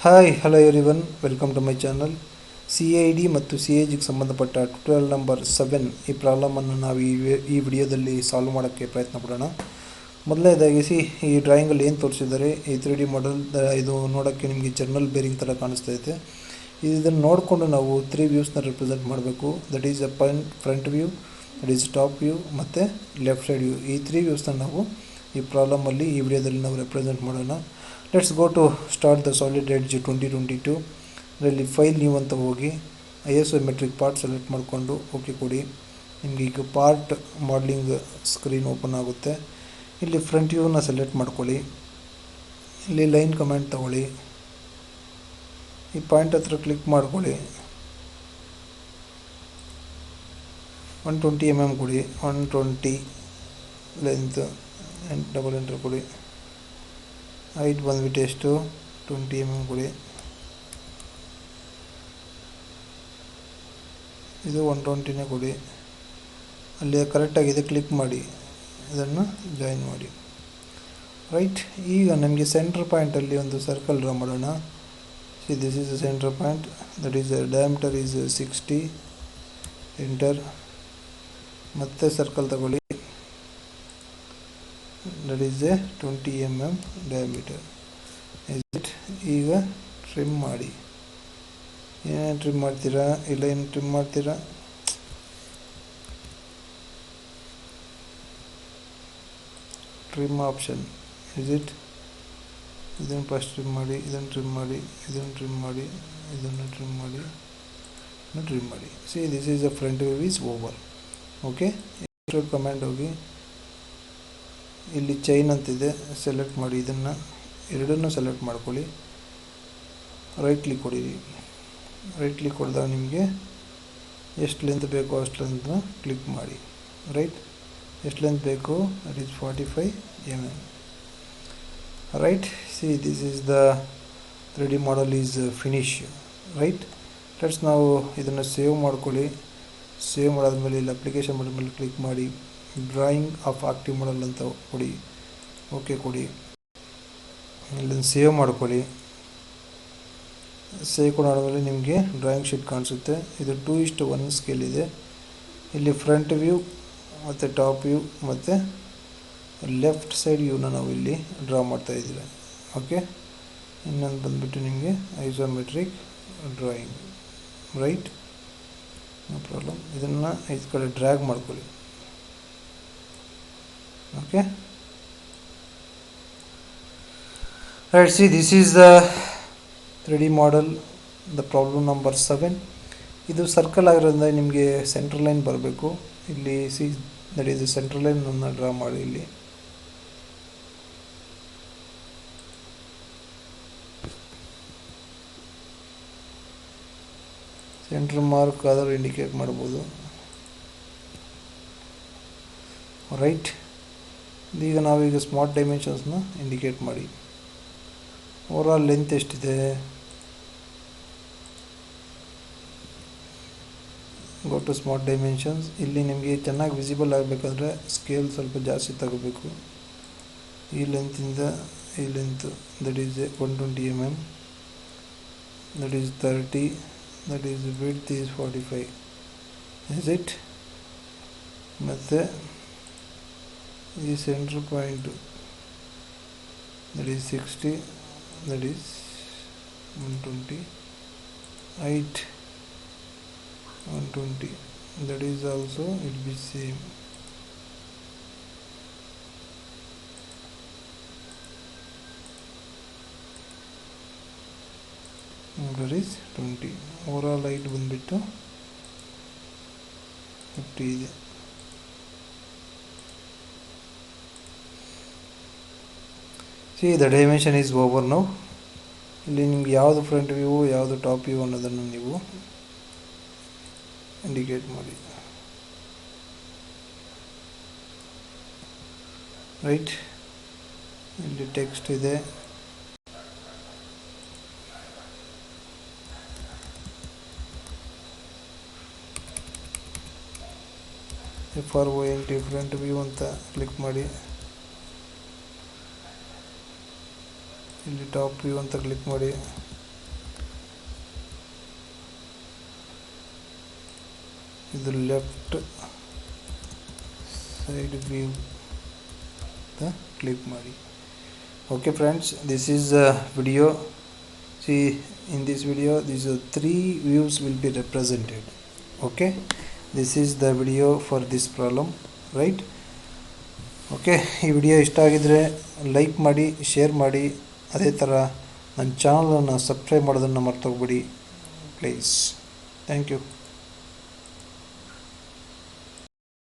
Hi hello everyone welcome to my channel. CID ಮತ್ತು CAG ಸಂಬಂಧಪಟ್ಟ tutorial number 7 ಈ ಪ್ರಾಬ್ಲಮನ್ನು ನಾವು ಈ ವಿಡಿಯೋದಲ್ಲಿ ಸಾಲ್ವ್ ಮಾಡೋಕ್ಕೆ ಪ್ರಯತ್ನ ಪಡೋಣ. ಮೊದಲನೇದಾಗಿ ಈ ಡ್ರಾಯಿಂಗಲ್ಲಿ ಏನು ತೋರಿಸಿದ್ದಾರೆ, ಈ 3D ಮಾಡೆಲ್ ಇದು ನೋಡೋಕ್ಕೆ ನಿಮಗೆ ಜರ್ನಲ್ ಬೇರಿಂಗ್ ಥರ ಕಾಣಿಸ್ತಾ ಇದೆ. ಇದನ್ನು ನೋಡಿಕೊಂಡು ನಾವು 3 ವ್ಯೂಸ್ನ ರೆಪ್ರೆಸೆಂಟ್ ಮಾಡಬೇಕು. That is a front view, that is top view ಮತ್ತು ಲೆಫ್ಟ್ ಸೈಡ್ ವ್ಯೂ. ಈ 3 ವ್ಯೂಸ್ನ ನಾವು ಈ ಪ್ರಾಬ್ಲಮಲ್ಲಿ ಈ ವಿಡಿಯೋದಲ್ಲಿ ನಾವು ರೆಪ್ರೆಸೆಂಟ್ ಮಾಡೋಣ. Let's go to start the solid edge 2022. ಇದರಲ್ಲಿ ಫೈಲ್ ನ್ಯೂ ಅಂತ ಹೋಗಿ ಐಸೋಮೆಟ್ರಿಕ್ ಪಾರ್ಟ್ ಸೆಲೆಕ್ಟ್ ಮಾಡಿಕೊಂಡು ಓಕೆ ಕೊಡಿ. ನಿಮಗೆ ಈಗ ಪಾರ್ಟ್ ಮಾಡಲಿಂಗ್ ಸ್ಕ್ರೀನ್ ಓಪನ್ ಆಗುತ್ತೆ. ಇಲ್ಲಿ ಫ್ರಂಟ್ ವ್ಯೂನ ಸೆಲೆಕ್ಟ್ ಮಾಡ್ಕೊಳ್ಳಿ. ಇಲ್ಲಿ ಲೈನ್ ಕಮೆಂಟ್ ತಗೊಳ್ಳಿ. ಈ ಪಾಯಿಂಟ್ ಹತ್ರ ಕ್ಲಿಕ್ ಮಾಡ್ಕೊಳ್ಳಿ. 120 mm ಕೊಡಿ. 120 ಲೆಂತ್ ಡಬಲ್ ಎಂಟರ್ ಕೊಡಿ. ಹೈಟ್ ಬಂದುಬಿಟ್ಟು ಎಷ್ಟು 20 mm ಕೊಡಿ. ಇದು 120ನೇ ಕೊಡಿ. ಅಲ್ಲಿ ಕರೆಕ್ಟಾಗಿದೆ ಕ್ಲಿಕ್ ಮಾಡಿ, ಇದನ್ನು ಜಾಯಿನ್ ಮಾಡಿ. ರೈಟ್, ಈಗ ನಮಗೆ ಸೆಂಟ್ರ್ ಪಾಯಿಂಟಲ್ಲಿ ಒಂದು ಸರ್ಕಲ್ ಡ್ರಾ ಮಾಡೋಣ. This is the centre point, that is diameter is 60. Enter, ಮತ್ತೆ ಸರ್ಕಲ್ ತಗೊಳ್ಳಿ. That is 20 mm diameter. ಈಗ ಟ್ರಿಮ್ ಮಾಡಿ. ಏನೇನು ಟ್ರಿಮ್ ಮಾಡ್ತೀರಾ, ಇಲ್ಲ ಏನು ಟ್ರಿಮ್ ಮಾಡ್ತೀರಾ, ಟ್ರಿಮ್ ಆಪ್ಷನ್ ಇದನ್ನು ಫಸ್ಟ್ ಟ್ರಿಮ್ ಮಾಡಿ, ಇದನ್ನು ಟ್ರಿಮ್ ಮಾಡಿ, ಇದನ್ನು ಟ್ರಿಮ್ ಮಾಡಿ, ಇದನ್ನು ಟ್ರಿಮ್ ಮಾಡಿ, ಇದನ್ನು ಟ್ರಿಮ್ ಮಾಡಿ. This is the front view is over. Okay, comment ಹೋಗಿ ಇಲ್ಲಿ ಚೈನ್ ಅಂತಿದೆ, ಸೆಲೆಕ್ಟ್ ಮಾಡಿ. ಇದನ್ನು ಎರಡನ್ನೂ ಸೆಲೆಕ್ಟ್ ಮಾಡ್ಕೊಳ್ಳಿ. ರೈಟ್ ಕ್ಲಿಕ್ ಹೊಡೀರಿ. ರೈಟ್ ಕ್ಲಿಕ್ ಹೊಡೆದಾಗ ನಿಮಗೆ ಎಷ್ಟು ಲೆಂತ್ ಬೇಕೋ ಅಷ್ಟು ಲೆಂತ್ನ ಕ್ಲಿಕ್ ಮಾಡಿ. ರೈಟ್, ಎಷ್ಟು ಲೆಂತ್ ಬೇಕು, that is 45 mm. Right, this is the 3D model is finish. Right, let's ನಾವು ಇದನ್ನು ಸೇವ್ ಮಾಡ್ಕೊಳ್ಳಿ. ಸೇವ್ ಮಾಡಾದ್ಮೇಲೆ ಇಲ್ಲಿ ಅಪ್ಲಿಕೇಶನ್ ಬಟನ್ ಮೇಲೆ ಕ್ಲಿಕ್ ಮಾಡಿ, ಡ್ರಾಯಿಂಗ್ ಆಫ್ ಆಕ್ಟಿವ್ ಮಾಡೆಲ್ ಅಂತ ಕೊಡಿ. ಓಕೆ ಕೊಡಿ. ಇಲ್ಲನ್ನು ಸೇವ್ ಮಾಡ್ಕೊಳ್ಳಿ. ಸೇವ್ ಕೊಡಾದ್ಮೇಲೆ ನಿಮಗೆ ಡ್ರಾಯಿಂಗ್ ಶೀಟ್ ಕಾಣಿಸುತ್ತೆ. ಇದು 2:1 ಸ್ಕೇಲ್ ಇದೆ. ಇಲ್ಲಿ ಫ್ರಂಟ್ ವ್ಯೂ ಮತ್ತು ಟಾಪ್ ವ್ಯೂ ಮತ್ತು ಲೆಫ್ಟ್ ಸೈಡ್ ವ್ಯೂನ ನಾವು ಇಲ್ಲಿ ಡ್ರಾ ಮಾಡ್ತಾ ಇದ್ದೀವಿ. ಓಕೆ, ಇನ್ನೊಂದು ಬಂದುಬಿಟ್ಟು ನಿಮಗೆ isometric drawing. Right, no problem. ಇದನ್ನು ಈ ಕಡೆ ಡ್ರ್ಯಾಗ್ ಮಾಡ್ಕೊಳ್ಳಿ. Okay, right, this is the 3D model, the problem number 7. ಇದು ಸರ್ಕಲ್ ಆಗಿರೋದ್ರಿಂದ ನಿಮಗೆ ಸೆಂಟ್ರಲ್ ಲೈನ್ ಬರಬೇಕು. ಇಲ್ಲಿ ದಟ್ ಈಸ್ ಸೆಂಟ್ರಲ್ ಲೈನನ್ನು ಡ್ರಾ ಮಾಡಿ. ಇಲ್ಲಿ ಸೆಂಟ್ರ್ ಮಾರ್ಕ್ ಆದರೂ ಇಂಡಿಕೇಟ್ ಮಾಡ್ಬೋದು. ರೈಟ್, ಈಗ ನಾವೀಗ ಸ್ಮಾರ್ಟ್ ಡೈಮೆನ್ಷನ್ಸ್ನ ಇಂಡಿಕೇಟ್ ಮಾಡಿ. ಓವರಾಲ್ ಲೆಂತ್ ಎಷ್ಟಿದೆ, ಗೋ ಟು ಸ್ಮಾರ್ಟ್ ಡೈಮೆನ್ಷನ್ಸ್. ಇಲ್ಲಿ ನಿಮಗೆ ಚೆನ್ನಾಗಿ ವಿಸಿಬಲ್ ಆಗಬೇಕಾದ್ರೆ ಸ್ಕೇಲ್ ಸ್ವಲ್ಪ ಜಾಸ್ತಿ ತಗೋಬೇಕು. ಈ ಲೆಂತಿಂದ ಈ length that is 120 mm, that is 30, that is width is 45. Is it? ಮತ್ತು ಈ centre point that is 60, that is 120. Height 120, that is also it will be same. That is 20. Overall height ಬಂದ್ಬಿಟ್ಟು 50 ಇದೆ. The dimension is over now. ಇಲ್ಲಿ ನಿಮ್ಗೆ ಯಾವುದು front view ಯಾವುದು top view ಅನ್ನೋದನ್ನು ನೀವು ಇಂಡಿಕೇಟ್ ಮಾಡಿ. ರೈಟ್, ಇಲ್ಲಿ ಟೆಕ್ಸ್ಟ್ ಇದೆ. FRONT ಫ್ರಂಟ್ ವ್ಯೂ ಅಂತ ಕ್ಲಿಕ್ ಮಾಡಿ. ಇಲ್ಲಿ ಟಾಪ್ ವ್ಯೂ ಅಂತ ಕ್ಲಿಕ್ ಮಾಡಿ. ಇದು ಲೆಫ್ಟ್ ಸೈಡ್ ವ್ಯೂ ಕ್ಲಿಕ್ ಮಾಡಿ. Okay friends, this is a video. See, in this video these are 3 views will be represented. Okay, this is the video for this problem, right? Okay, ಈ video ಇಷ್ಟ ಆಗಿದ್ರೆ like ಮಾಡಿ, share ಮಾಡಿ, ಅದೇ ಥರ ನನ್ನ ಚಾನಲನ್ನು ಸಬ್ಸ್ಕ್ರೈಬ್ ಮಾಡೋದನ್ನು ಮರ್ತೋಗ್ಬಿಡಿ ಪ್ಲೀಸ್. Thank you.